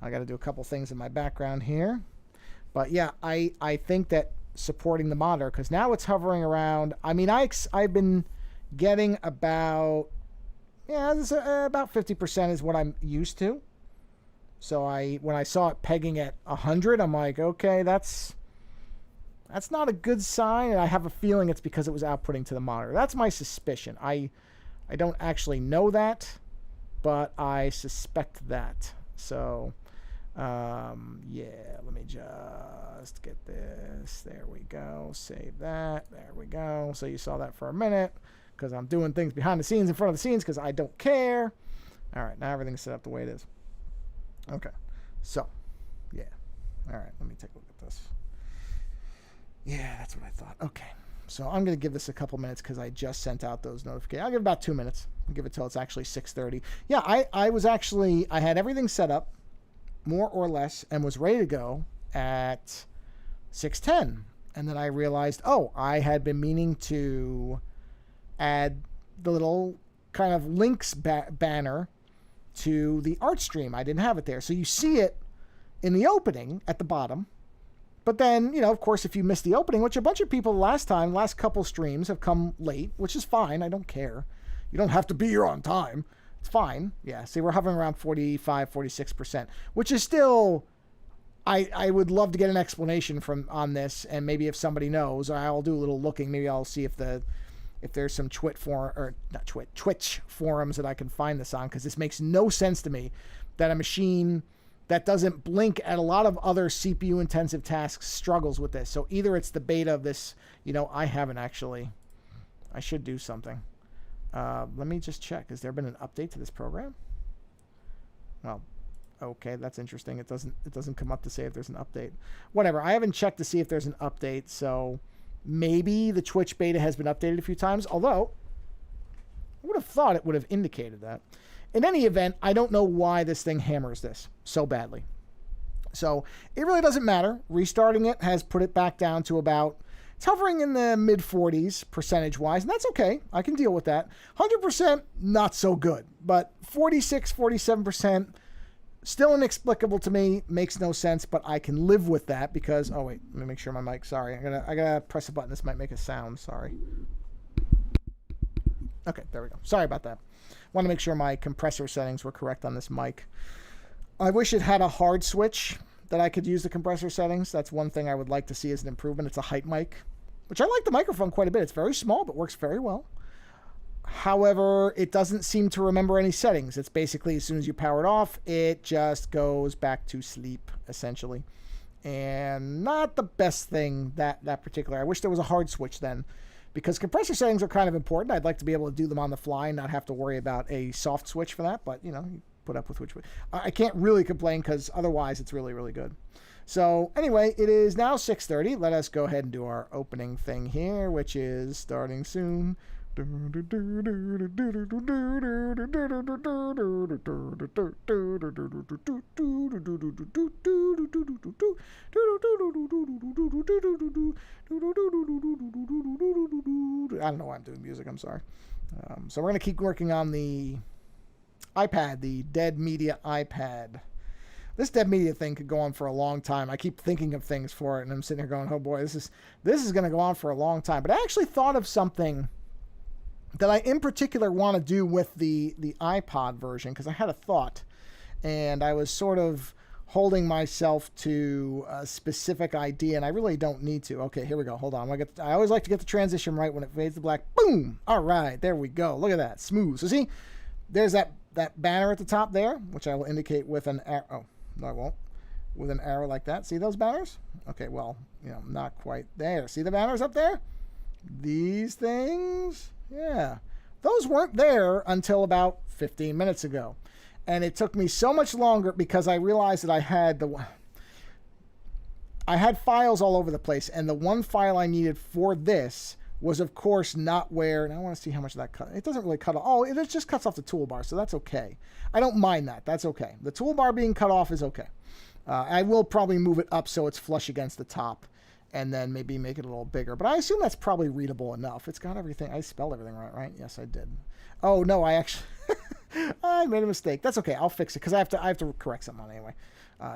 I got to do a couple things in my background here. But yeah, I think that supporting the monitor, because now it's hovering around. I mean, I've been getting about, yeah, about 50% is what I'm used to. So when I saw it pegging at 100, I'm like, okay, that's not a good sign, and I have a feeling it's because it was outputting to the monitor. That's my suspicion. I don't actually know that, but I suspect that. So, yeah, let me just get this. There we go. Save that. There we go. So you saw that for a minute, because I'm doing things behind the scenes, in front of the scenes, because I don't care. All right, now everything's set up the way it is. Okay, so, yeah. All right, let me take a look at this. Yeah, that's what I thought. Okay, so I'm going to give this a couple minutes because I just sent out those notifications. I'll give it about 2 minutes. I'll give it till it's actually 6:30. Yeah, I had everything set up, more or less, and was ready to go at 6:10. And then I realized, oh, I had been meaning to add the little kind of links banner to the art stream. I didn't have it there. So you see it in the opening at the bottom. But then, you know, of course, if you missed the opening, which a bunch of people last couple streams have come late, which is fine. I don't care. You don't have to be here on time. It's fine. Yeah, see, we're hovering around 45, 46%, which is still, I would love to get an explanation on this, and maybe if somebody knows, I'll do a little looking. Maybe I'll see if there's some Twitch forums that I can find this on, because this makes no sense to me that a machine that doesn't blink at a lot of other CPU intensive tasks struggles with this. So either it's the beta of this, you know, I haven't actually. I should do something. Let me just check. Has there been an update to this program? Well, okay, that's interesting. It doesn't come up to say if there's an update. Whatever. I haven't checked to see if there's an update, so maybe the Twitch beta has been updated a few times, although I would have thought it would have indicated that. In any event, I don't know why this thing hammers this so badly. So it really doesn't matter. Restarting it has put it back down to about, it's hovering in the mid 40s percentage-wise, and that's okay. I can deal with that. 100%, not so good. But 46, 47%, still inexplicable to me. Makes no sense, but I can live with that because, oh wait, let me make sure my mic, sorry. I gotta press a button. This might make a sound, sorry. Okay, there we go. Sorry about that. Want to make sure my compressor settings were correct on this mic. I wish it had a hard switch that I could use the compressor settings. That's one thing I would like to see as an improvement. It's a height mic, which I like the microphone quite a bit. It's very small, but works very well. However, it doesn't seem to remember any settings. It's basically as soon as you power it off, it just goes back to sleep, essentially. And not the best thing, that particular. I wish there was a hard switch then, because compressor settings are kind of important. I'd like to be able to do them on the fly and not have to worry about a soft switch for that, but, you know, you put up with which way. I can't really complain because otherwise it's really, really good. So anyway, it is now 6:30. Let us go ahead and do our opening thing here, which is starting soon. I don't know why I'm doing music, I'm sorry. So we're going to keep working on the iPad, the Dead Media iPad. This Dead Media thing could go on for a long time. I keep thinking of things for it, and I'm sitting here going, oh boy, this is going to go on for a long time. But I actually thought of something that I in particular want to do with the iPod version, because I had a thought, and I was sort of holding myself to a specific idea, and I really don't need to. Okay, here we go. Hold on. I always like to get the transition right when it fades to black. Boom! All right, there we go. Look at that. Smooth. So see, there's that banner at the top there, which I will indicate with an arrow. Oh, no, I won't. With an arrow like that. See those banners? Okay, well, you know, not quite there. See the banners up there? These things? Yeah. Those weren't there until about 15 minutes ago. And it took me so much longer because I realized that I had files all over the place, and the one file I needed for this was, of course, not where, and I want to see how much of that cut. It doesn't really cut off. Oh, it just cuts off the toolbar, so that's okay. I don't mind that. That's okay. The toolbar being cut off is okay. I will probably move it up so it's flush against the top, and then maybe make it a little bigger. But I assume that's probably readable enough. It's got everything. I spelled everything right? Yes, I did. Oh, no, I actually... I made a mistake. That's okay. I'll fix it because I have to correct something on it anyway.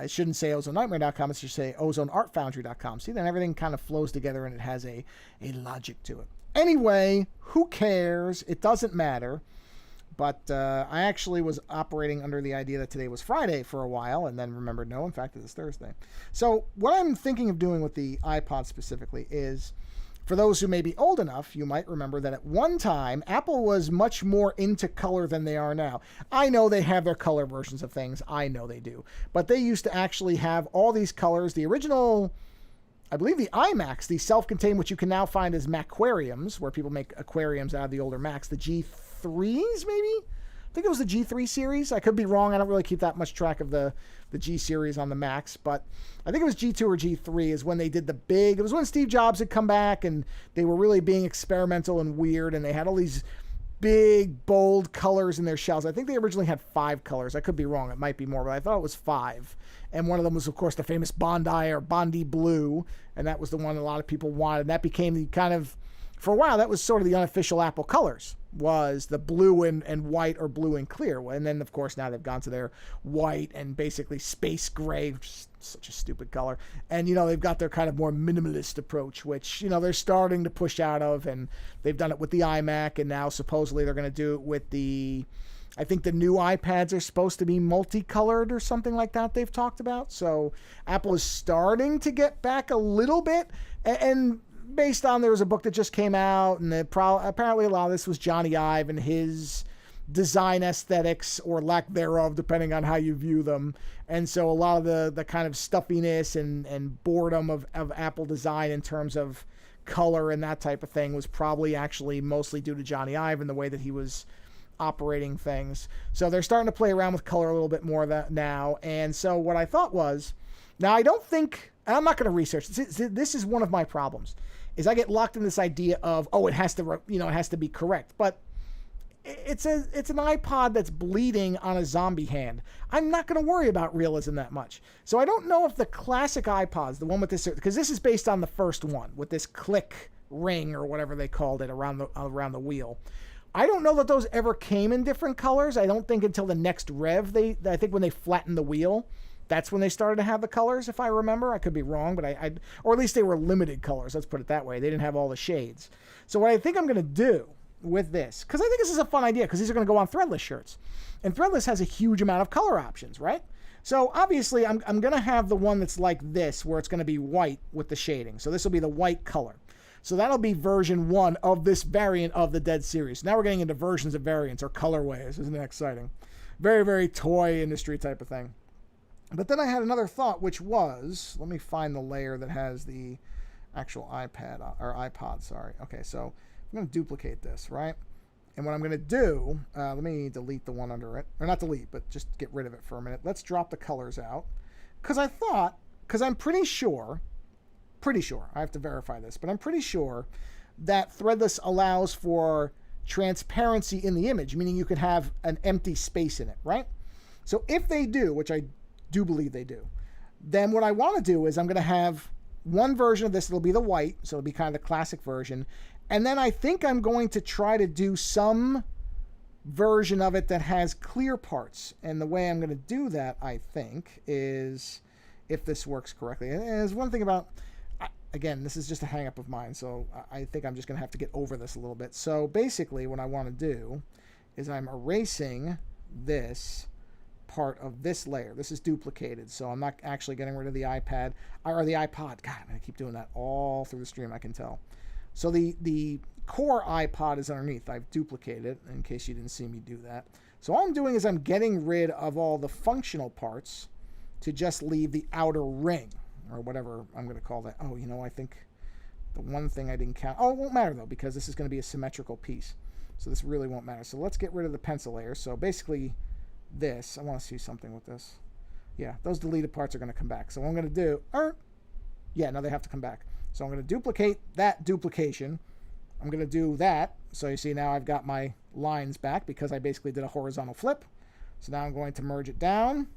It shouldn't say ozonenightmare.com. It should say ozoneartfoundry.com. See, then everything kind of flows together and it has a logic to it. Anyway, who cares? It doesn't matter. But I actually was operating under the idea that today was Friday for a while and then remembered, no, in fact, it is Thursday. So what I'm thinking of doing with the iPod specifically is, for those who may be old enough, you might remember that at one time, Apple was much more into color than they are now. I know they have their color versions of things. I know they do. But they used to actually have all these colors. The original, I believe the iMacs, the self-contained, which you can now find as Macquariums, where people make aquariums out of the older Macs, the G3s maybe? I think it was the G3 series. I could be wrong. I don't really keep that much track of the G series on the Macs, but I think it was G2 or G3 is when they did the big, it was when Steve Jobs had come back and they were really being experimental and weird, and they had all these big, bold colors in their shells. I think they originally had 5 colors. I could be wrong. It might be more, but I thought it was 5. And one of them was, of course, the famous Bondi Blue, and that was the one a lot of people wanted. And that became the kind of, for a while, that was sort of the unofficial Apple colors, was the blue and white or blue and clear. And then, of course, now they've gone to their white and basically space gray, which is such a stupid color. And, they've got their kind of more minimalist approach, which, they're starting to push out of. And they've done it with the iMac, and now supposedly they're going to do it with I think the new iPads are supposed to be multicolored or something like that they've talked about. So Apple is starting to get back a little bit. And based on, there was a book that just came out, and apparently a lot of this was Johnny Ive and his design aesthetics, or lack thereof, depending on how you view them. And so a lot of the kind of stuffiness and boredom of Apple design in terms of color and that type of thing was probably actually mostly due to Johnny Ive and the way that he was operating things. So they're starting to play around with color a little bit more now. And so what I thought was, now I don't think, and I'm not going to research this is one of my problems, is I get locked in this idea of, it has to be correct. But it's an iPod that's bleeding on a zombie hand. I'm not going to worry about realism that much. So I don't know if the classic iPods, the one with this, because this is based on the first one with this click ring or whatever they called it around the wheel. I don't know that those ever came in different colors. I don't think until the next rev, I think when they flattened the wheel, that's when they started to have the colors, if I remember. I could be wrong, but or at least they were limited colors. Let's put it that way. They didn't have all the shades. So what I think I'm going to do with this, because I think this is a fun idea, because these are going to go on threadless shirts. And threadless has a huge amount of color options, right? So obviously I'm going to have the one that's like this, where it's going to be white with the shading. So this will be the white color. So that'll be version 1 of this variant of the Dead series. Now we're getting into versions of variants or colorways. Isn't that exciting? Very, very toy industry type of thing. But then I had another thought, which was, let me find the layer that has the actual iPod, sorry. Okay, so I'm going to duplicate this, right? And what I'm going to do, let me delete the one under it. Or not delete, but just get rid of it for a minute. Let's drop the colors out. Because I'm pretty sure, I have to verify this, but I'm pretty sure that threadless allows for transparency in the image, meaning you could have an empty space in it, right? So if they do, which I do believe they do, then what I want to do is I'm going to have one version of this. It'll be the white, so it'll be kind of the classic version. And then I think I'm going to try to do some version of it that has clear parts. And the way I'm going to do that, I think, is, if this works correctly. And there's one thing about, again, this is just a hang-up of mine, so I think I'm just going to have to get over this a little bit. So basically what I want to do is I'm erasing this part of this layer. This is duplicated, so I'm not actually getting rid of the iPad or the iPod. God, I'm going to keep doing that all through the stream, I can tell. So the core iPod is underneath. I've duplicated it in case you didn't see me do that. So all I'm doing is I'm getting rid of all the functional parts to just leave the outer ring, or whatever I'm going to call that. Oh, I think the one thing I didn't count. Oh, it won't matter, though, because this is going to be a symmetrical piece. So this really won't matter. So let's get rid of the pencil layer. So basically this, I want to see something with this. Yeah, those deleted parts are going to come back. So what I'm going to do, now they have to come back. So I'm going to duplicate that duplication. I'm going to do that. So you see now I've got my lines back because I basically did a horizontal flip. So now I'm going to merge it down.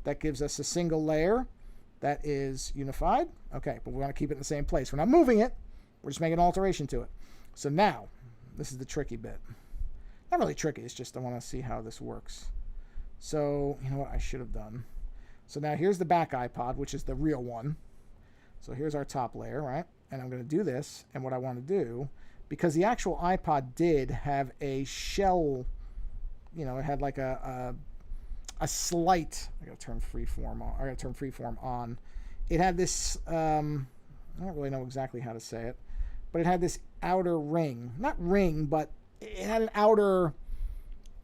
That gives us a single layer that is unified. Okay, but we want to keep it in the same place. We're not moving it. We're just making an alteration to it. So now, this is the tricky bit. Not really tricky, it's just I want to see how this works. So, you know what I should have done? So now here's the back iPod, which is the real one. So here's our top layer, right? And I'm going to do this, and what I want to do, because the actual iPod did have a shell, you know, it had like a slight, I gotta turn freeform on, I gotta turn freeform on. It had this, I don't really know exactly how to say it, but it had this outer ring, not ring, but it had an outer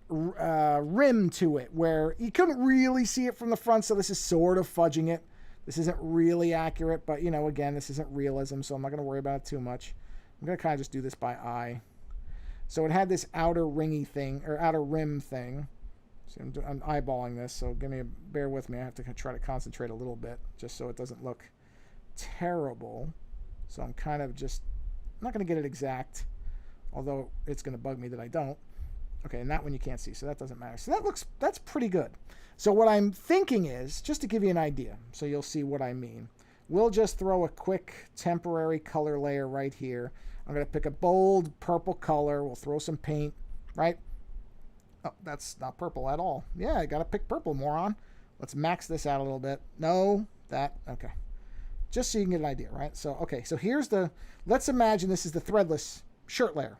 rim to it where you couldn't really see it from the front, so this is sort of fudging it. This isn't really accurate, but you know, again, this isn't realism, so I'm not going to worry about it too much. I'm going to kind of just do this by eye. So it had this outer ringy thing, or outer rim thing. So I'm eyeballing this, so bear with me. I have to try to concentrate a little bit, just so it doesn't look terrible. So I'm kind of just, I'm not going to get it exact, although it's going to bug me that I don't. Okay, and that one you can't see, so that doesn't matter. So that's pretty good. So what I'm thinking is, just to give you an idea, so you'll see what I mean, we'll just throw a quick temporary color layer right here. I'm going to pick a bold purple color. We'll throw some paint, right? Oh, that's not purple at all. Yeah, I got to pick purple, moron. Let's max this out a little bit. No, that, okay. Just so you can get an idea, right? So, okay, so here's the, let's imagine this is the threadless shirt layer.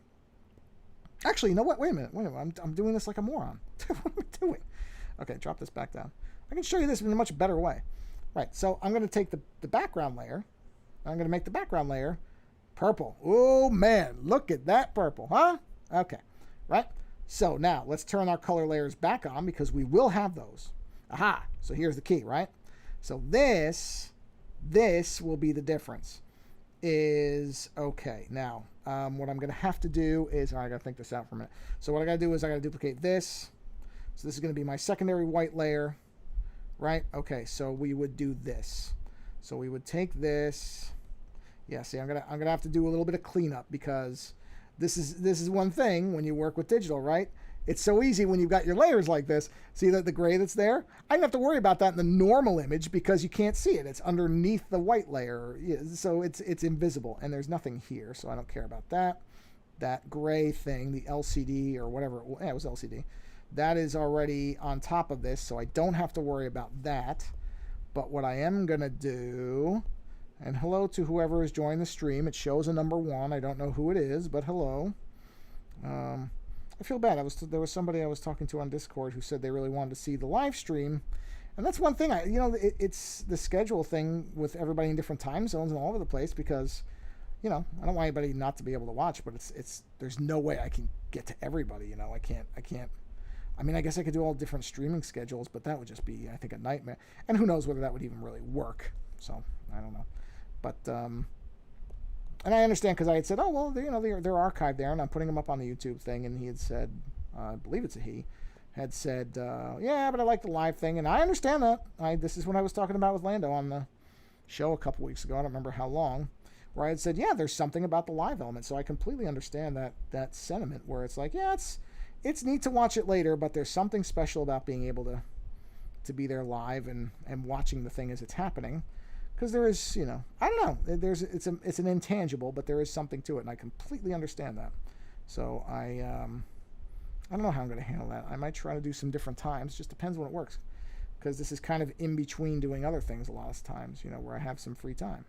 Actually, you know what? Wait a minute. I'm doing this like a moron. What am I doing? Okay, drop this back down. I can show you this in a much better way. Right, so I'm going to take the background layer. I'm going to make the background layer purple. Oh, man, look at that purple, huh? Okay, right? So now let's turn our color layers back on because we will have those. Aha, so here's the key, right? So this will be the difference. Is, okay, now what I'm going to have to do is, all right, I got to think this out for a minute. So what I got to do is I got to duplicate this. So this is going to be my secondary white layer, right? Okay, so we would do this. So we would take this. Yeah, see, I'm gonna have to do a little bit of cleanup because this is one thing when you work with digital, right? It's so easy when you've got your layers like this. See that the gray that's there? I don't have to worry about that in the normal image because you can't see it. It's underneath the white layer, so it's invisible, and there's nothing here, so I don't care about that. That gray thing, the LCD or whatever, yeah, it was LCD. That is already on top of this, so I don't have to worry about that. But what I am gonna do, and hello to whoever has joined the stream. It shows a number 1. I don't know who it is, but hello. I feel bad. There was somebody I was talking to on Discord who said they really wanted to see the live stream, and that's one thing. It's the schedule thing with everybody in different time zones and all over the place because, I don't want anybody not to be able to watch, but it's there's no way I can get to everybody. I can't. I mean, I guess I could do all different streaming schedules, but that would just be, I think, a nightmare. And who knows whether that would even really work. So I don't know. But and I understand because I had said, oh well, they're archived there, and I'm putting them up on the YouTube thing. And he had said, I believe it's a he, had said, yeah, but I like the live thing, and I understand that. This is what I was talking about with Lando on the show a couple weeks ago. I don't remember how long, where I had said, yeah, there's something about the live element. So I completely understand that sentiment where it's like, yeah, it's neat to watch it later, but there's something special about being able to be there live and watching the thing as it's happening. Because there is, I don't know. It's an intangible, but there is something to it, and I completely understand that. So I don't know how I'm going to handle that. I might try to do some different times. Just depends when it works. Because this is kind of in between doing other things a lot of times, where I have some free time.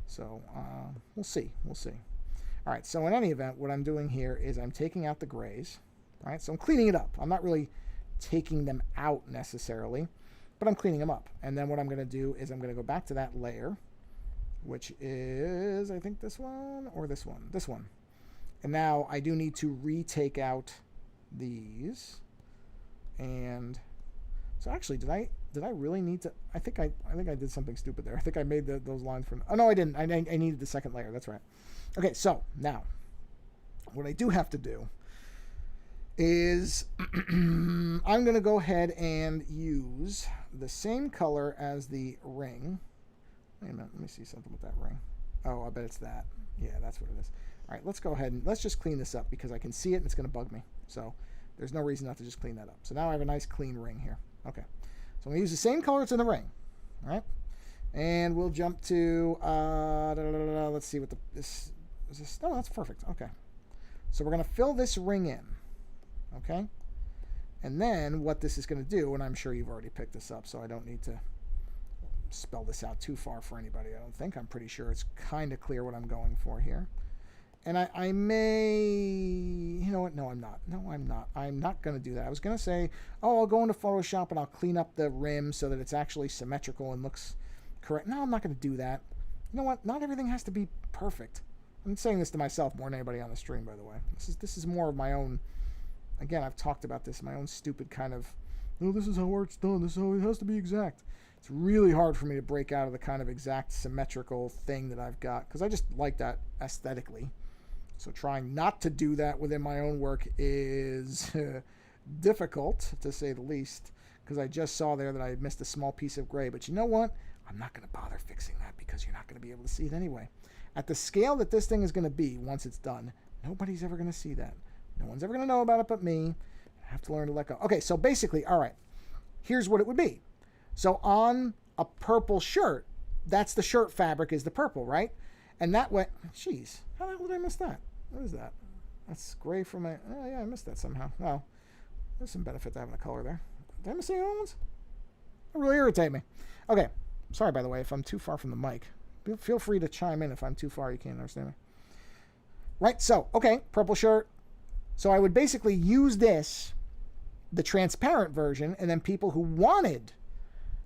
So we'll see. We'll see. All right. So in any event, what I'm doing here is I'm taking out the grays. Right. So I'm cleaning it up. I'm not really taking them out necessarily, but I'm cleaning them up. And then what I'm going to do is I'm going to go back to that layer, which is, I think, this one or this one. This one. And now I do need to retake out these. And so actually, did I really need to? I think I did something stupid there. I think I made those lines from. Oh no, I didn't. I needed the second layer. That's right. Okay, so now what I do have to do is I'm going to go ahead and use the same color as the ring. Wait a minute, let me see something with that ring. Oh, I bet it's that. Yeah, that's what it is. All right, let's go ahead and let's just clean this up because I can see it and it's going to bug me. So there's no reason not to just clean that up. So now I have a nice clean ring here. Okay, so I'm going to use the same color that's in the ring. All right, and we'll jump to, let's see what this, is this, oh, that's perfect. Okay, so we're going to fill this ring in. okay? And then what this is going to do, and I'm sure you've already picked this up, so I don't need to spell this out too far for anybody, I don't think. I'm pretty sure it's kind of clear what I'm going for here. And I may, you know what? No, I'm not. No, I'm not. I'm not going to do that. I was going to say, oh, I'll go into Photoshop and I'll clean up the rim so that it's actually symmetrical and looks correct. No, I'm not going to do that. You know what? Not everything has to be perfect. I'm saying this to myself more than anybody on the stream, by the way. This is more of my own, again, I've talked about this, my own stupid kind of, oh, this is how art's done. This is how it has to be exact. It's really hard for me to break out of the kind of exact symmetrical thing that I've got because I just like that aesthetically. So trying not to do that within my own work is difficult, to say the least, because I just saw there that I had missed a small piece of gray. But you know what? I'm not going to bother fixing that because you're not going to be able to see it anyway. At the scale that this thing is going to be once it's done, nobody's ever going to see that. No one's ever going to know about it but me. I have to learn to let go. Okay, so basically, all right, here's what it would be. So on a purple shirt, that's the shirt fabric is the purple, right? And that way, jeez, how the hell did I miss that? What is that? That's gray for my, oh yeah, I missed that somehow. Well, there's some benefit to having a color there. Did I miss any other ones? That really irritate me. Okay, sorry by the way if I'm too far from the mic. Feel free to chime in if I'm too far, you can't understand me. Right, so, okay, purple shirt. So I would basically use this, the transparent version, and then people who wanted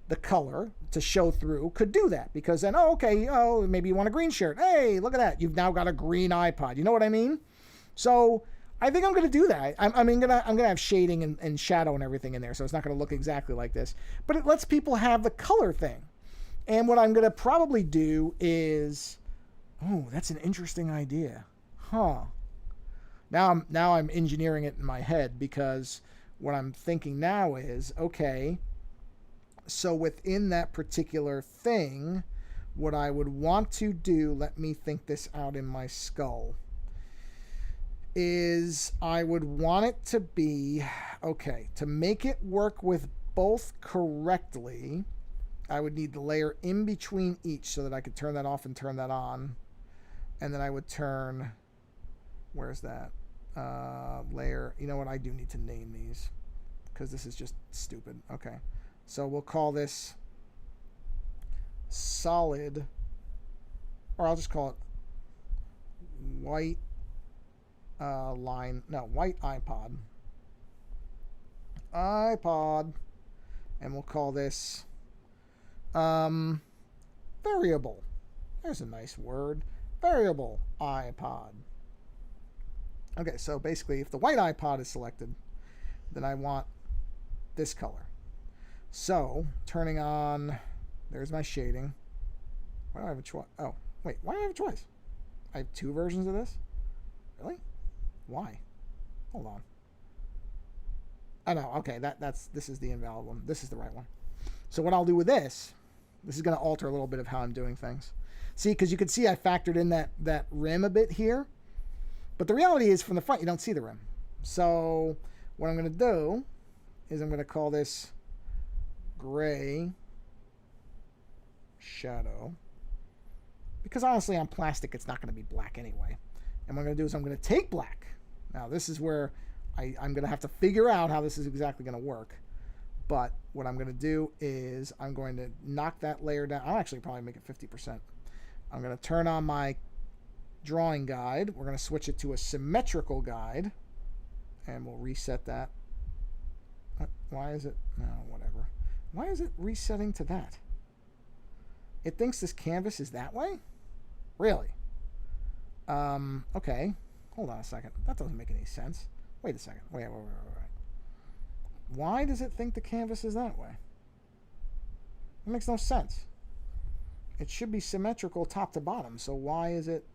the color to show through could do that because then, oh, okay, oh, maybe you want a green shirt. Hey, look at that. You've now got a green iPod. You know what I mean? So I think I'm going to do that. I'm going to have shading and shadow and everything in there. So it's not going to look exactly like this, but it lets people have the color thing. And what I'm going to probably do is, oh, that's an interesting idea. Huh. Now I'm engineering it in my head because what I'm thinking now is, okay, so within that particular thing, what I would want to do, let me think this out in my skull, is I would want it to be, okay, to make it work with both correctly, I would need the layer in between each so that I could turn that off and turn that on. And then I would turn, where's that? Layer, you know what, I do need to name these because this is just stupid. Okay. So we'll call this solid, or I'll just call it white line, no, white iPod. And we'll call this variable. There's a nice word. Variable iPod. Okay, so basically if the white iPod is selected, then I want this color. So, turning on, there's my shading. Why do I have a choice? Oh, wait, why do I have a choice? I have two versions of this? Really? Why? Hold on. Oh no, okay, this is the invalid one. This is the right one. So what I'll do with this is going to alter a little bit of how I'm doing things. See, because you can see I factored in that rim a bit here. But the reality is from the front, you don't see the rim. So what I'm going to do is I'm going to call this gray shadow, because honestly on plastic it's not going to be black anyway. And what I'm going to do is I'm going to take black. Now this is where I'm going to have to figure out how this is exactly going to work, but what I'm going to do is I'm going to knock that layer down. I'll actually probably make it 50%. I'm going to turn on my drawing guide. We're going to switch it to a symmetrical guide and we'll reset that. Why is it, no, whatever. Why is it resetting to that? It thinks this canvas is that way? Really? Okay. Hold on a second. That doesn't make any sense. Wait a second. Wait. Why does it think the canvas is that way? It makes no sense. It should be symmetrical top to bottom, so why is it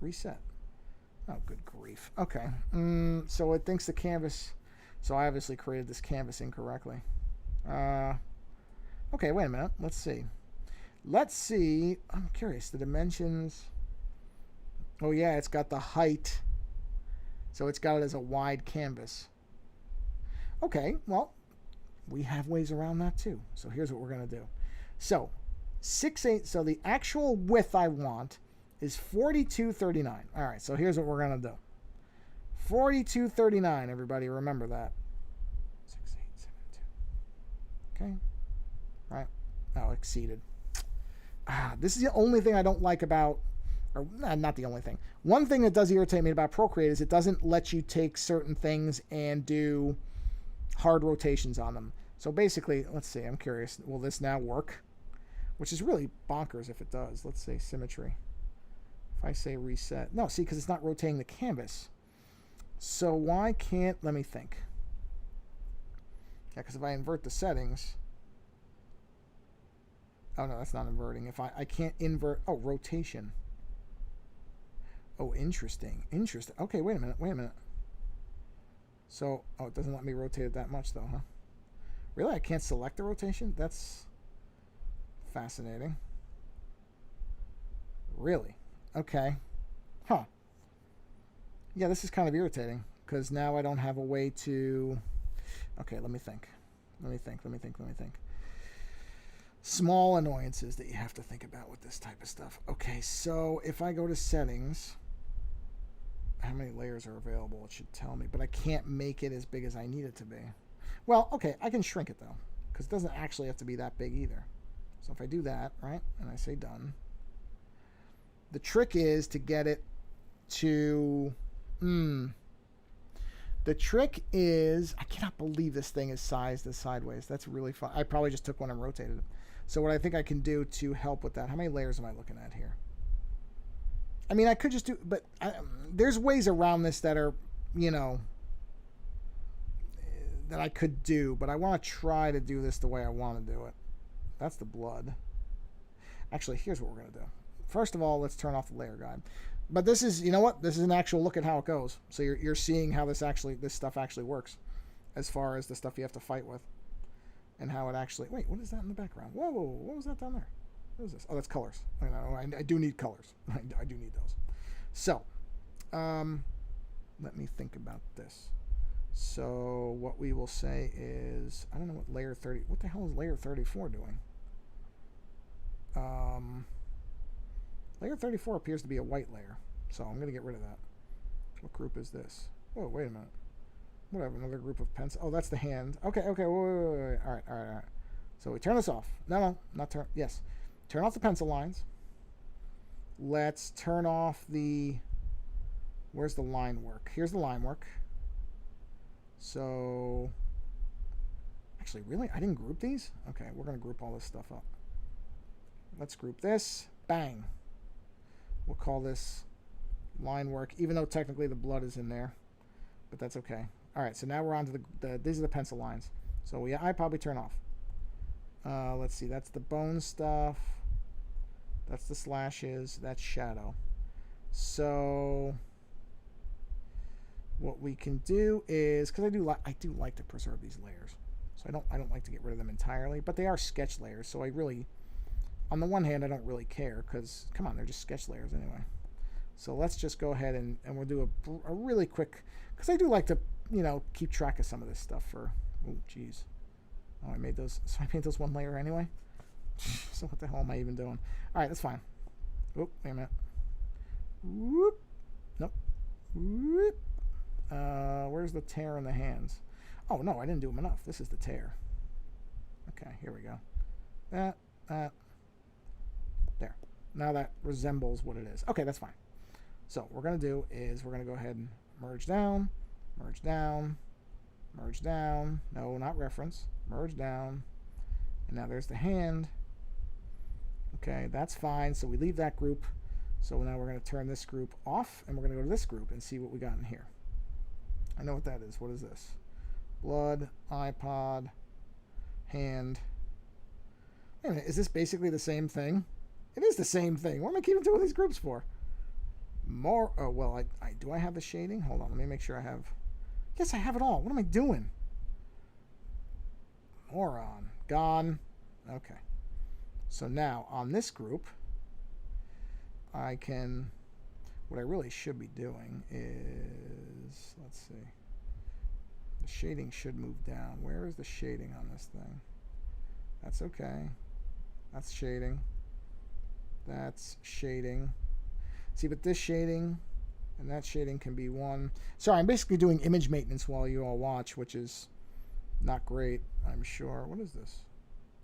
reset? Oh, good grief. Okay. So it thinks the canvas... So I obviously created this canvas incorrectly. Okay, wait a minute. Let's see. I'm curious. The dimensions... Oh, yeah, it's got the height. So it's got it as a wide canvas. Okay, well, we have ways around that too. So here's what we're going to do. So 6/8. So the actual width I want is 42.39. All right, so here's what we're going to do. 4239, everybody. Remember that. 6872. Okay. Right. Oh, exceeded. This is the only thing I don't like about, or not the only thing. One thing that does irritate me about Procreate is it doesn't let you take certain things and do hard rotations on them. So basically, let's see, I'm curious, will this now work? Which is really bonkers if it does. Let's say symmetry. If I say reset. No, see, because it's not rotating the canvas. So why can't, let me think. Yeah, because if I invert the settings, oh no, that's not inverting. If I can't invert, oh, rotation. Oh, interesting. Interesting. Okay, wait a minute. So, oh, it doesn't let me rotate it that much though, huh? Really? I can't select the rotation? That's fascinating. Really? Okay. Huh. Yeah, this is kind of irritating because now I don't have a way to... Okay, let me think. Small annoyances that you have to think about with this type of stuff. Okay, so if I go to settings, how many layers are available? It should tell me, but I can't make it as big as I need it to be. Well, okay, I can shrink it though, because it doesn't actually have to be that big either. So if I do that, right, and I say done, the trick is to get it to... The trick is, I cannot believe this thing is sized as sideways. That's really fun. I probably just took one and rotated it. So what I think I can do to help with that, how many layers am I looking at here? I mean, I could just do, but there's ways around this that are, you know, that I could do, but I want to try to do this the way I want to do it. That's the blood. Actually, here's what we're going to do. First of all, let's turn off the layer guide. But this is, you know what? This is an actual look at how it goes. So you're seeing how this stuff actually works, as far as the stuff you have to fight with, and how it actually. Wait, what is that in the background? Whoa, what was that down there? What is this? Oh, that's colors. I do need colors. I do need those. So, let me think about this. So what we will say is, I don't know what layer 30. What the hell is layer 34 doing? Layer 34 appears to be a white layer, so I'm going to get rid of that. What group is this? Oh, wait a minute. Whatever, another group of pencils. Oh, that's the hand. Okay, wait. All right. So we turn this off. No, not turn. Yes. Turn off the pencil lines. Let's turn off the... Where's the line work? Here's the line work. So... Actually, really? I didn't group these? Okay, we're going to group all this stuff up. Let's group this. Bang. We'll call this line work, even though technically the blood is in there, but that's okay. All right, so now we're on to these are the pencil lines. So iPod we turn off. Let's see, that's the bone stuff. That's the slashes. That's shadow. So what we can do is, because I do like to preserve these layers, so I don't like to get rid of them entirely, but they are sketch layers, so I really. On the one hand, I don't really care because, come on, they're just sketch layers anyway. So let's just go ahead and we'll do a really quick, because I do like to, you know, keep track of some of this stuff for, oh, geez. Oh, I made those one layer anyway. So what the hell am I even doing? All right, that's fine. Oh, wait a minute. Whoop. Nope. Whoop. Where's the tear in the hands? Oh, no, I didn't do them enough. This is the tear. Okay, here we go. That. There. Now that resembles what it is. Okay, that's fine. So what we're going to do is we're going to go ahead and merge down, merge down, merge down. No, not reference. Merge down. And now there's the hand. Okay, that's fine. So we leave that group. So now we're going to turn this group off, and we're going to go to this group and see what we got in here. I know what that is. What is this? Blood, iPod, hand. Wait a minute, is this basically the same thing? It is the same thing. What am I keeping two of these groups for? More. Oh, well, do I have the shading? Hold on. Let me make sure I have. Yes, I have it all. What am I doing? Moron. Gone. Okay. So now on this group, I can. What I really should be doing is. Let's see. The shading should move down. Where is the shading on this thing? That's okay. That's shading. That's shading. See, but this shading And that shading can be 1. Sorry, I'm basically doing image maintenance while you all watch, which is not great, I'm sure. What is this?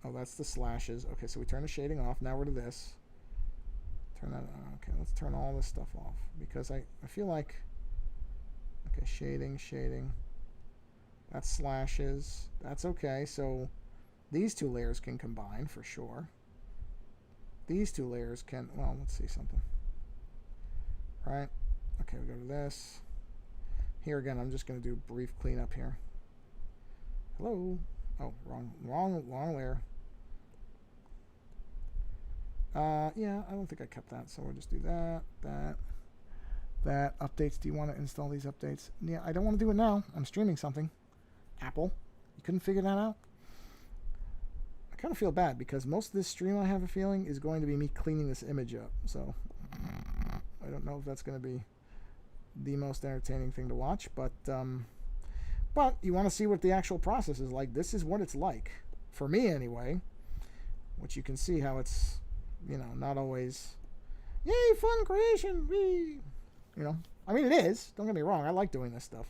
Oh, that's the slashes. Okay, so we turn the shading off. Now we're to this. Turn that on. Okay, let's turn all this stuff off because I feel like, okay, shading. That's slashes. That's okay. So these 2 layers can combine for sure. These 2 layers can, well, let's see something. Right? Okay, we go to this. Here again, I'm just going to do a brief cleanup here. Hello. Oh, wrong layer. Yeah, I don't think I kept that, so we'll just do that. Updates, do you want to install these updates? Yeah, I don't want to do it now. I'm streaming something. Apple, you couldn't figure that out? I kind of feel bad because most of this stream, I have a feeling, is going to be me cleaning this image up. So, I don't know if that's going to be the most entertaining thing to watch, but you want to see what the actual process is like. This is what it's like, for me anyway, which you can see how it's, not always, yay, fun creation, wee. I mean, it is. Don't get me wrong. I like doing this stuff,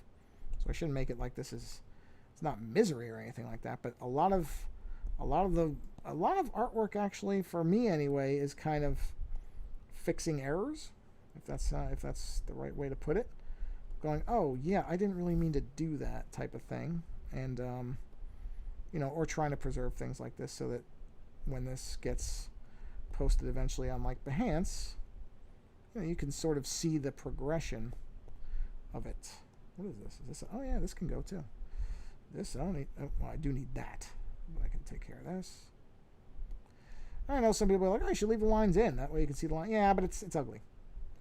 so I shouldn't make it like this is. It's not misery or anything like that. But a lot of artwork, actually, for me anyway, is kind of fixing errors, if that's the right way to put it. Going, oh yeah, I didn't really mean to do that type of thing, and or trying to preserve things like this so that when this gets posted eventually on like Behance, you can sort of see the progression of it. What is this? Is this? Oh yeah, this can go too. This I don't need. Oh, well, I do need that, but I can take care of this. I know some people are like, oh, you should leave the lines in. That way you can see the line. Yeah, but it's ugly.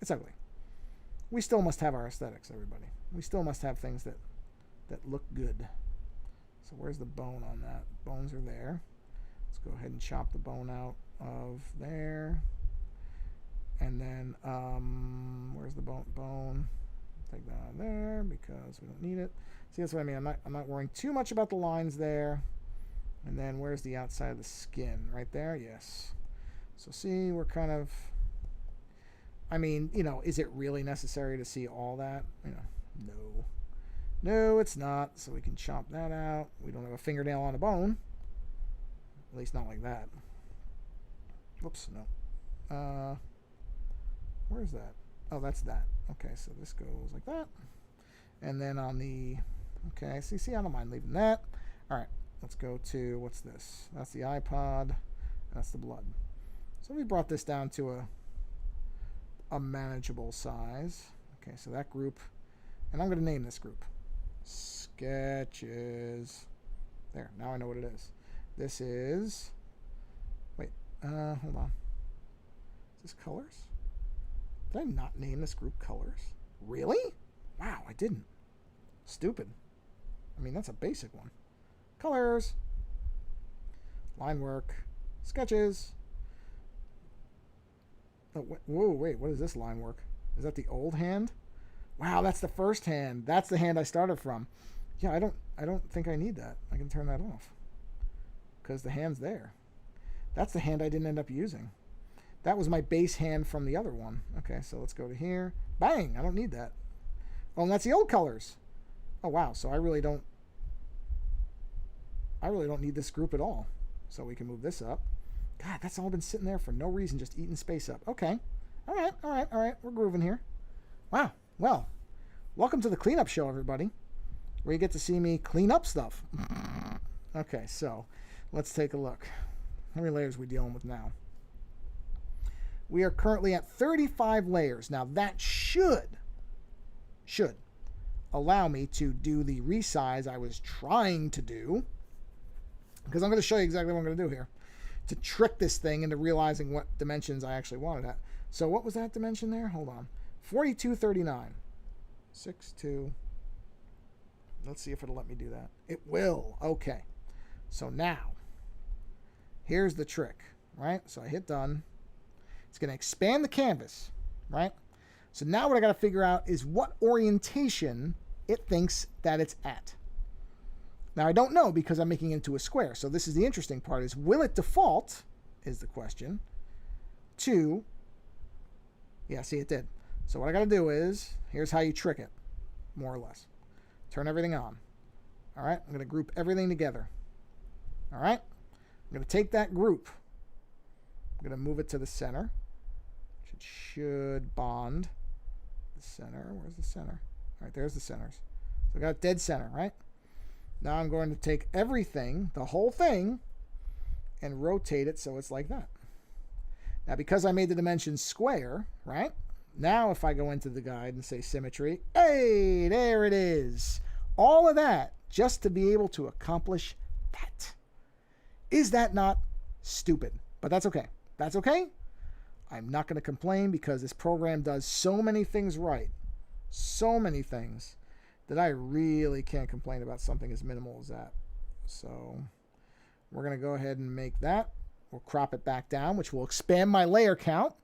It's ugly. We still must have our aesthetics, everybody. We still must have things that look good. So where's the bone on that? Bones are there. Let's go ahead and chop the bone out of there. And then, where's the bone? Take that out of there because we don't need it. See, that's what I mean. I'm not worrying too much about the lines there. And then where's the outside of the skin? Right there? Yes. So see, we're kind of... I mean, is it really necessary to see all that? No. No, it's not. So we can chop that out. We don't have a fingernail on a bone. At least not like that. Whoops, no. Where's that? Oh, that's that. Okay, so this goes like that. And then on the... Okay, see, I don't mind leaving that. All right, let's go to... What's this? That's the iPod. That's the blood. So we brought this down to a manageable size. Okay, so that group, and I'm going to name this group Sketches. There, now I know what it is. This is, wait, hold on. Is this Colors? Did I not name this group Colors? Really? Wow, I didn't. Stupid. I mean, that's a basic one. Colors. Line work. Sketches. Oh, whoa, wait, what is this line work? Is that the old hand? Wow, that's the first hand. That's the hand I started from. Yeah, I don't think I need that. I can turn that off. Because the hand's there. That's the hand I didn't end up using. That was my base hand from the other one. Okay, so let's go to here. Bang! I don't need that. Oh, and that's the old Colors. Oh wow, so I really don't need this group at all. So we can move this up. God, that's all been sitting there for no reason, just eating space up. Okay. All right. We're grooving here. Wow. Well, welcome to the cleanup show, everybody, where you get to see me clean up stuff. Okay, so let's take a look. How many layers are we dealing with now? We are currently at 35 layers. Now, that should allow me to do the resize I was trying to do, because I'm going to show you exactly what I'm going to do here to trick this thing into realizing what dimensions I actually wanted at. So what was that dimension there? Hold on. 4239. 6.2. Let's see if it'll let me do that. It will. Okay. So now, here's the trick, right? So I hit done. It's going to expand the canvas, right? So now what I got to figure out is what orientation it thinks that it's at. Now, I don't know because I'm making it into a square. So this is the interesting part, is will it default, is the question, to, yeah, see, it did, So what I got to do is, here's how you trick it, more or less. Turn everything on. All right, I'm going to group everything together. All right, I'm going to take that group. I'm going to move it to the center. It should bond the center. Where's the center? All right, there's the centers. So I got dead center, right? Now I'm going to take everything, the whole thing, and rotate it so it's like that. Now, because I made the dimensions square, right? Now if I go into the guide and say symmetry, hey, there it is. All of that just to be able to accomplish that. Is that not stupid? But that's okay. That's okay. I'm not going to complain because this program does so many things right. So many things that I really can't complain about something as minimal as that. So we're going to go ahead and make that. We'll crop it back down, which will expand my layer count.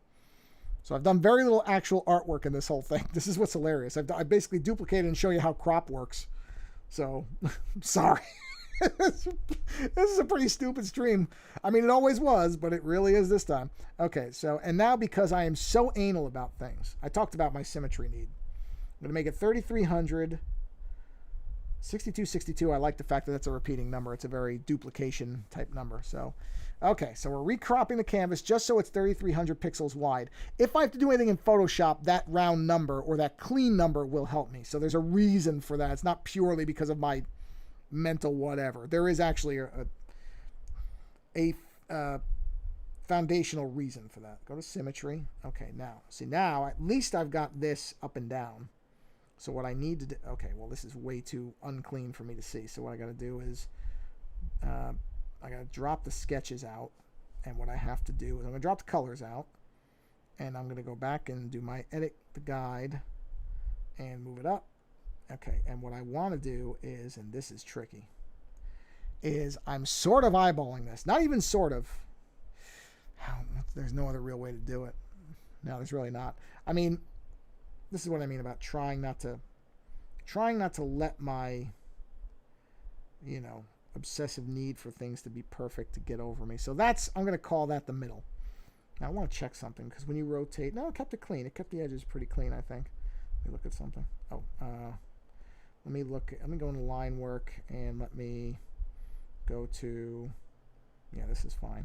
So I've done very little actual artwork in this whole thing. This is what's hilarious. I basically duplicated and show you how crop works. So, sorry. This is a pretty stupid stream. I mean, it always was, but it really is this time. Okay, so, and now because I am so anal about things, I talked about my symmetry need. I'm going to make it 3300. 6262, I like the fact that that's a repeating number. It's a very duplication type number. So, okay, so we're recropping the canvas just so it's 3300 pixels wide. If I have to do anything in Photoshop, that round number or that clean number will help me. So there's a reason for that. It's not purely because of my mental whatever. There is actually a foundational reason for that. Go to symmetry. Okay, now, see, now at least I've got this up and down. So what I need to do, okay, well, this is way too unclean for me to see. So what I got to do is I got to drop the sketches out. And what I have to do is I'm going to drop the colors out. And I'm going to go back and do my edit the guide and move it up. Okay, and what I want to do is, and this is tricky, is I'm sort of eyeballing this. Not even sort of. There's no other real way to do it. No, there's really not. I mean, this is what I mean about trying not to let my, obsessive need for things to be perfect to get over me. So I'm going to call that the middle. Now I want to check something because when you rotate, no, it kept it clean. It kept the edges pretty clean, I think. Let me look at something. Let me go into line work and let me go to, yeah, this is fine.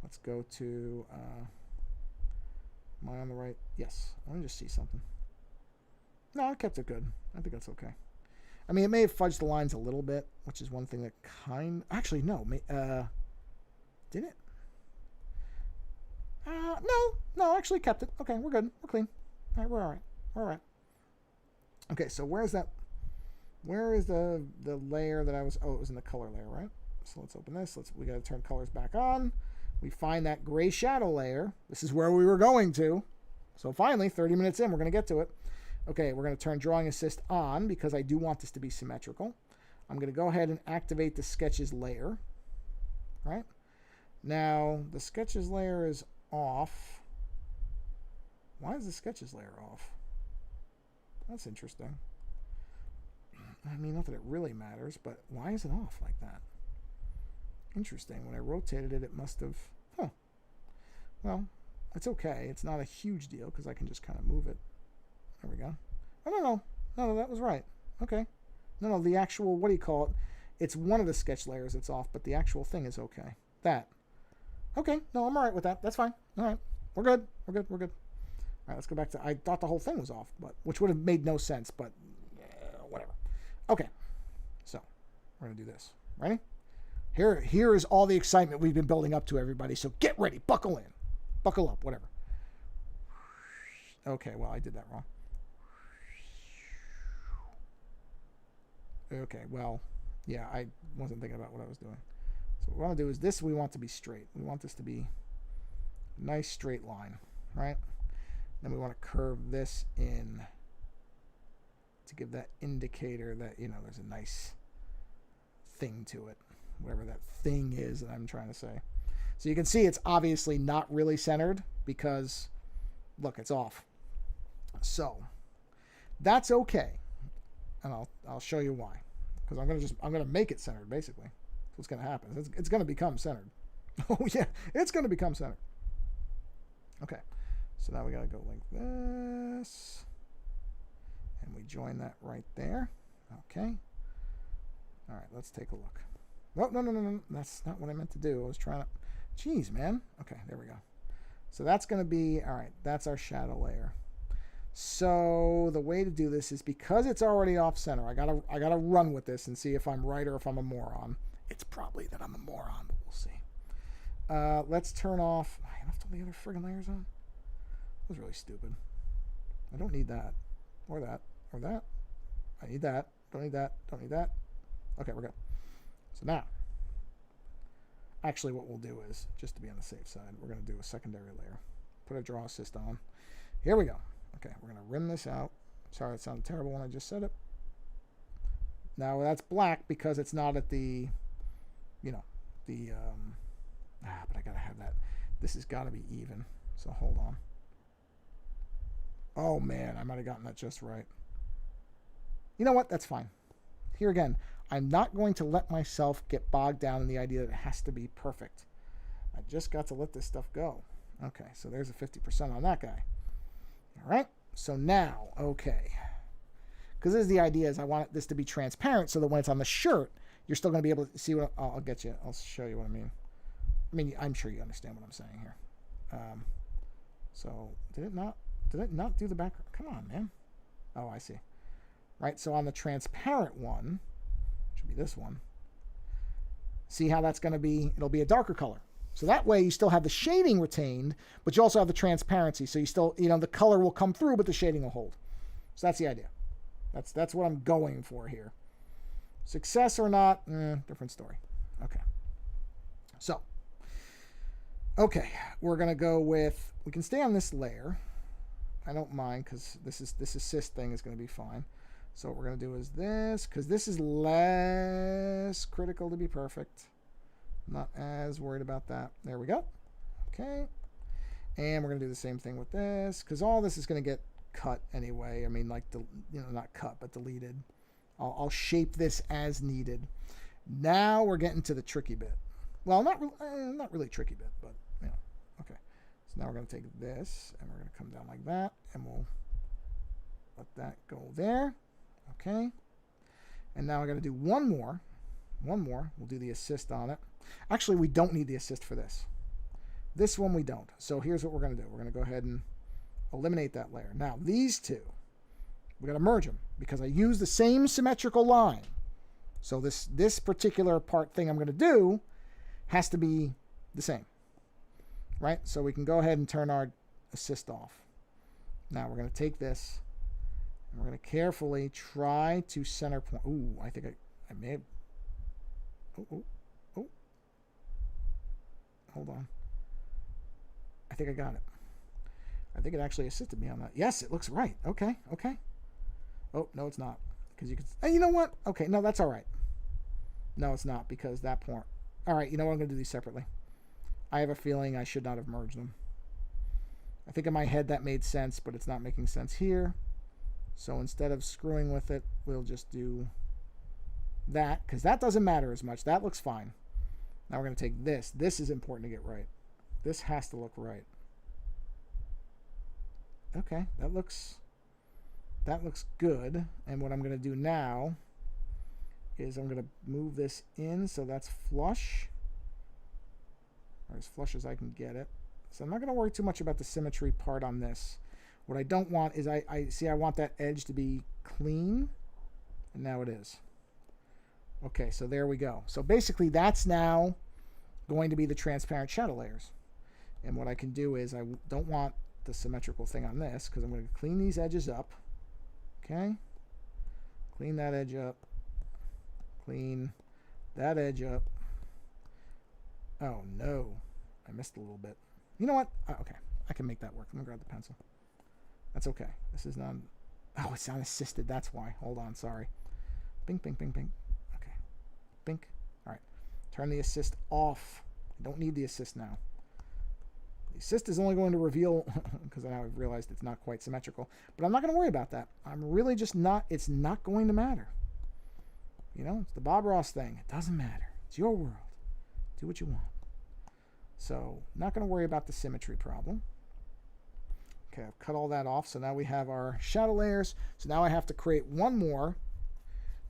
Let's go to, am I on the right? Yes. Let me just see something. No, I kept it good. I think that's okay. I mean, it may have fudged the lines a little bit, which is one thing that actually, no. Did it? No, actually kept it. Okay, we're good. We're clean. All right, we're all right. We're all right. Okay, so where is the layer that I was, it was in the color layer, right? So let's open this. We got to turn colors back on. We find that gray shadow layer. This is where we were going to. So finally, 30 minutes in, we're going to get to it. Okay, we're going to turn Drawing Assist on because I do want this to be symmetrical. I'm going to go ahead and activate the Sketches layer. Right? Now, the Sketches layer is off. Why is the Sketches layer off? That's interesting. I mean, not that it really matters, but why is it off like that? Interesting. When I rotated it, it must have... Well, it's okay. It's not a huge deal because I can just kind of move it. There we go. Oh, no, that was right. Okay. No, the actual, what do you call it? It's one of the sketch layers that's off, but the actual thing is okay. That. Okay. No, I'm all right with that. That's fine. All right. We're good. All right, let's go back to, I thought the whole thing was off, which would have made no sense, but whatever. Okay. So, we're going to do this. Ready? Here is all the excitement we've been building up to, everybody. So get ready. Buckle in. Buckle up. Whatever. Okay, well, I did that wrong. Okay, well, yeah, I wasn't thinking about what I was doing. So what we want to do is this, we want to be straight. We want this to be a nice straight line, right? Then we want to curve this in to give that indicator that, there's a nice thing to it, whatever that thing is that I'm trying to say. So you can see it's obviously not really centered because, look, it's off. So that's okay. And I'll show you why. Because I'm gonna make it centered, basically. That's what's gonna happen. It's gonna become centered. Oh yeah, it's gonna become centered. Okay. So now we got to go like this. And we join that right there. Okay. All right, let's take a look. Oh, no. That's not what I meant to do. I was trying to... Jeez, man. Okay, there we go. So that's going to be... All right, that's our shadow layer. So the way to do this is because it's already off center. I gotta run with this and see if I'm right or if I'm a moron. It's probably that I'm a moron, but we'll see. Let's turn off... I left all the other friggin' layers on. That was really stupid. I don't need that. Or that. Or that. I need that. Don't need that. Don't need that. Okay, we're good. So now, actually what we'll do is, just to be on the safe side, we're going to do a secondary layer. Put a draw assist on. Here we go. Okay, we're going to rim this out. Sorry, it sounded terrible when I just said it. Now that's black because it's not at the, but I got to have that. This has got to be even. So hold on. Oh man, I might have gotten that just right. You know what? That's fine. Here again, I'm not going to let myself get bogged down in the idea that it has to be perfect. I just got to let this stuff go. Okay, so there's a 50% on that guy. All right, so now, okay. Because this is the idea is I want this to be transparent so that when it's on the shirt, you're still going to be able to see what... I'll get you. I'll show you what I mean. I'm sure you understand what I'm saying here. So, did it not do the background? Come on, man. Oh, I see. Right, so on the transparent one, which would be this one, see how that's going to be, it'll be a darker color. So that way you still have the shading retained, but you also have the transparency. So you still, the color will come through, but the shading will hold. So that's the idea. That's what I'm going for here. Success or not, different story. Okay. So, okay, we're going to go with, we can stay on this layer. I don't mind because this assist thing is going to be fine. So what we're going to do is this, because this is less critical to be perfect. Not as worried about that. There we go. Okay. And we're going to do the same thing with this, because all this is going to get cut anyway. I mean, like, not cut, but deleted. I'll shape this as needed. Now we're getting to the tricky bit. Well, not really tricky bit, but, okay. So now we're going to take this, and we're going to come down like that, and we'll let that go there. Okay. And now I got to do one more. We'll do the assist on it. Actually, we don't need the assist for this. This one we don't. So here's what we're going to do. We're going to go ahead and eliminate that layer. Now, these two, we're going to merge them because I use the same symmetrical line. So this particular part thing I'm going to do has to be the same. Right? So we can go ahead and turn our assist off. Now we're going to take this and we're going to carefully try to center point. Ooh, I think I may have... Oh. Hold on. I think I got it. I think it actually assisted me on that. Yes, it looks right. Okay. Oh, no, it's not. Because you could... Hey, you know what? Okay, no, that's all right. No, it's not because that point... All right, you know what? I'm going to do these separately. I have a feeling I should not have merged them. I think in my head that made sense, but it's not making sense here. So instead of screwing with it, we'll just do that, because that doesn't matter as much. That looks fine. Now we're going to take this. This is important to get right. This has to look right. Okay, that looks good. And what I'm going to do now is I'm going to move this in so that's flush, or as flush as I can get it. So I'm not going to worry too much about the symmetry part on this. What I don't want is I want that edge to be clean, and now it is. Okay, so there we go. So basically that's now going to be the transparent shadow layers. And what I can do is I don't want the symmetrical thing on this because I'm going to clean these edges up. Okay? Clean that edge up. Clean that edge up. Oh no, I missed a little bit. You know what? Okay, I can make that work. Let me grab the pencil. That's okay. This is not... Oh, it's not assisted. That's why. Hold on, sorry. Bing, bing, bing, bing. Okay. Bink. All right. Turn the assist off. I don't need the assist now. The assist is only going to reveal, because now I've realized it's not quite symmetrical, but I'm not going to worry about that. I'm really just not, it's not going to matter. It's the Bob Ross thing. It doesn't matter. It's your world. Do what you want. So, not going to worry about the symmetry problem. Okay, I've cut all that off. So now we have our shadow layers. So now I have to create one more,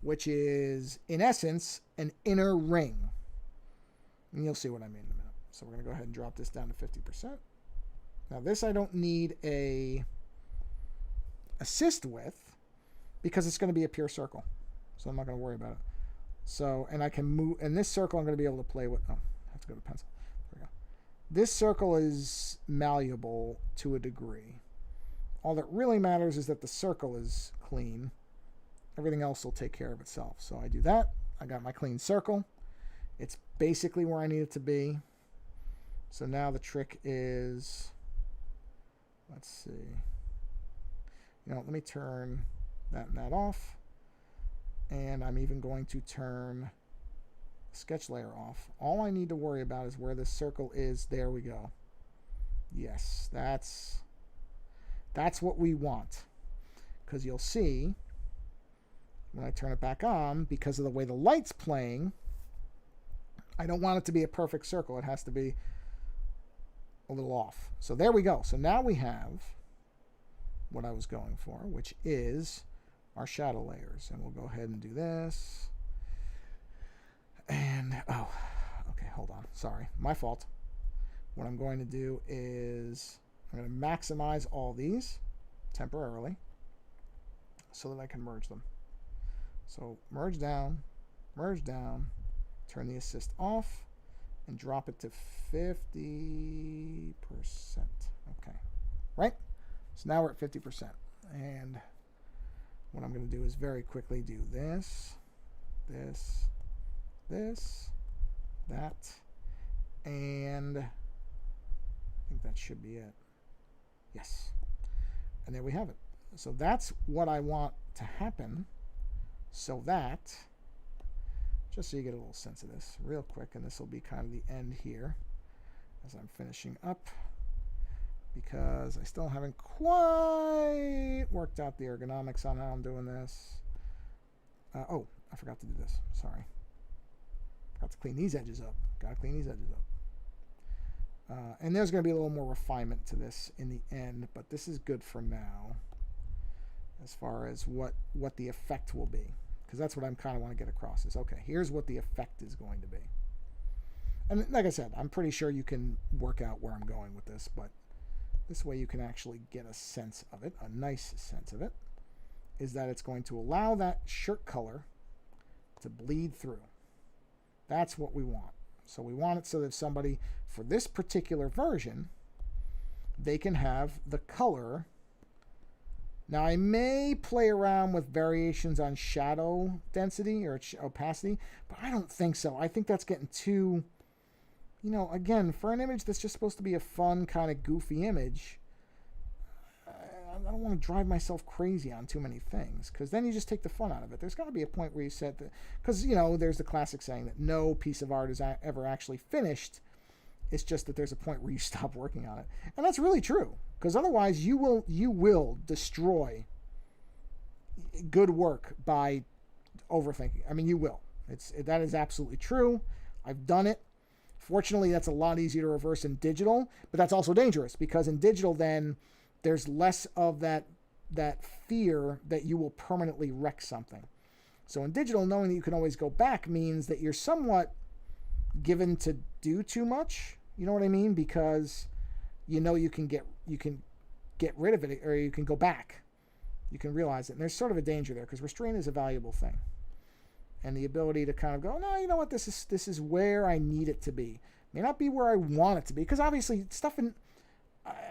which is, in essence, an inner ring. And you'll see what I mean in a minute. So we're going to go ahead and drop this down to 50%. Now this I don't need a assist with because it's going to be a pure circle. So I'm not going to worry about it. So, and I can move, and this circle I'm going to be able to play with. Oh, I have to go to pencil. There we go. This circle is malleable to a degree. All that really matters is that the circle is clean. Everything else will take care of itself. So I do that. I got my clean circle. It's basically where I need it to be. So now the trick is, let's see. Let me turn that and that off. And I'm even going to turn sketch layer off. All I need to worry about is where this circle is. There we go. Yes, that's what we want. Because you'll see when I turn it back on, because of the way the light's playing, I don't want it to be a perfect circle. It has to be a little off. So there we go. So now we have what I was going for, which is our shadow layers. And we'll go ahead and do this. And, oh, okay, hold on. Sorry, my fault. What I'm going to do is I'm going to maximize all these temporarily so that I can merge them. So merge down, turn the assist off, and drop it to 50%. Okay, right? So now we're at 50%. And what I'm going to do is very quickly do this, that, and I think that should be it. Yes. And there we have it. So that's what I want to happen, so that, just so you get a little sense of this real quick, and this will be kind of the end here as I'm finishing up, because I still haven't quite worked out the ergonomics on how I'm doing this. Oh, I forgot to do this. Sorry. Got to clean these edges up. Got to clean these edges up. And there's going to be a little more refinement to this in the end, but this is good for now as far as what the effect will be, because that's what I'm kind of want to get across is, okay, here's what the effect is going to be. And like I said, I'm pretty sure you can work out where I'm going with this, but this way you can actually get a sense of it, a nice sense of it, is that it's going to allow that shirt color to bleed through. That's what we want. So we want it so that if somebody, for this particular version, they can have the color. Now I may play around with variations on shadow density or opacity, but I don't think so. I think that's getting too, again, for an image that's just supposed to be a fun, kind of goofy image, I don't want to drive myself crazy on too many things, because then you just take the fun out of it. There's got to be a point where you said that, because, there's the classic saying that no piece of art is ever actually finished. It's just that there's a point where you stop working on it. And that's really true, because otherwise you will destroy good work by overthinking. I mean, you will. That is absolutely true. I've done it. Fortunately, that's a lot easier to reverse in digital, but that's also dangerous, because in digital then there's less of that fear that you will permanently wreck something. So in digital, knowing that you can always go back means that you're somewhat given to do too much. You know what I mean? Because you can get rid of it, or you can go back. You can realize it. And there's sort of a danger there, because restraint is a valuable thing. And the ability to kind of go, no, you know what, this is where I need it to be. May not be where I want it to be, because obviously stuff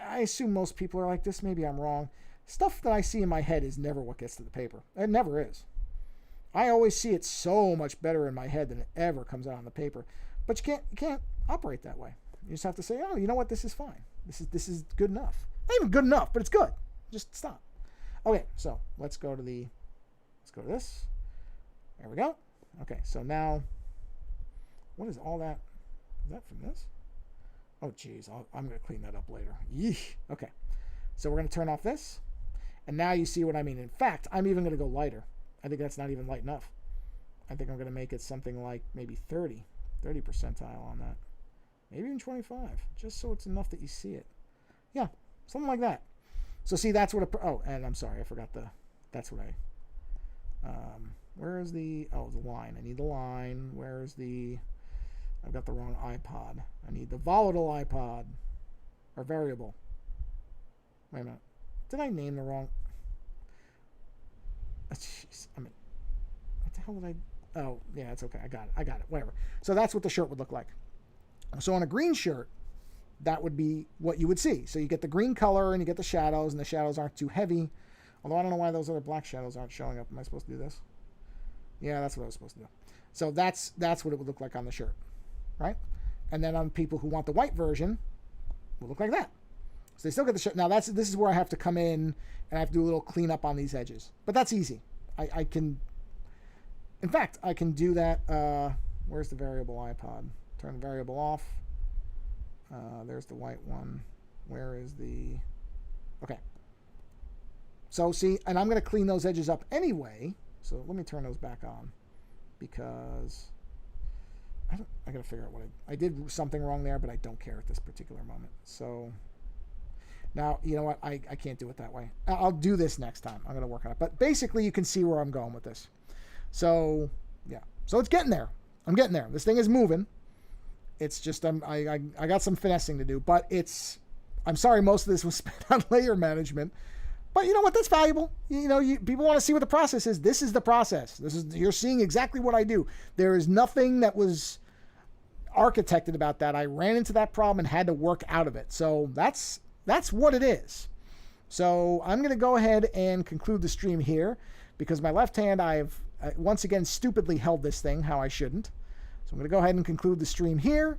I assume most people are like this. Maybe I'm wrong. Stuff that I see in my head is never what gets to the paper. It never is. I always see it so much better in my head than it ever comes out on the paper. But you can't operate that way. You just have to say, oh, you know what, this is fine. This is good enough. Not even good enough, but it's good. Just stop. Okay, so let's go to this. There we go. Okay, so now, what is all that? Is that from this? Oh, geez, I'm going to clean that up later. Yeesh. Okay, so we're going to turn off this. And now you see what I mean. In fact, I'm even going to go lighter. I think that's not even light enough. I think I'm going to make it something like maybe 30 percentile on that. Maybe even 25, just so it's enough that you see it. Yeah, something like that. So see, that's what oh, and I'm sorry, I forgot that's what where is the line? I need the line. Where is I've got the wrong iPod. I need the volatile iPod, or variable. Wait a minute. Did I name the wrong? Jeez, what the hell did I? Oh, yeah, it's okay. I got it. Whatever. So that's what the shirt would look like. So on a green shirt, that would be what you would see. So you get the green color and you get the shadows, and the shadows aren't too heavy. Although I don't know why those other black shadows aren't showing up. Am I supposed to do this? Yeah, that's what I was supposed to do. So that's what it would look like on the shirt, right? And then on people who want the white version, it would look like that. So they still get the shirt. Now this is where I have to come in and I have to do a little cleanup on these edges. But that's easy. I can, in fact, I can do that. Where's the variable iPod? Turn the variable off. There's the white one. Where is the... Okay. So see, and I'm going to clean those edges up anyway. So let me turn those back on because I got to figure out what I did something wrong there, but I don't care at this particular moment. So now, you know what? I can't do it that way. I'll do this next time. I'm going to work on it. But basically, you can see where I'm going with this. So, yeah. So it's getting there. I'm getting there. This thing is moving. It's just I got some finessing to do. But I'm sorry most of this was spent on layer management. But you know what? That's valuable. People want to see what the process is. This is the process. You're seeing exactly what I do. There is nothing that was architected about that. I ran into that problem and had to work out of it. So that's what it is. So I'm going to go ahead and conclude the stream here because my left hand, I've once again stupidly held this thing how I shouldn't. So I'm going to go ahead and conclude the stream here.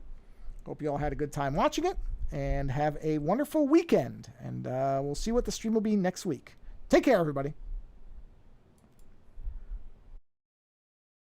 Hope you all had a good time watching it. And have a wonderful weekend. And we'll see what the stream will be next week. Take care, everybody.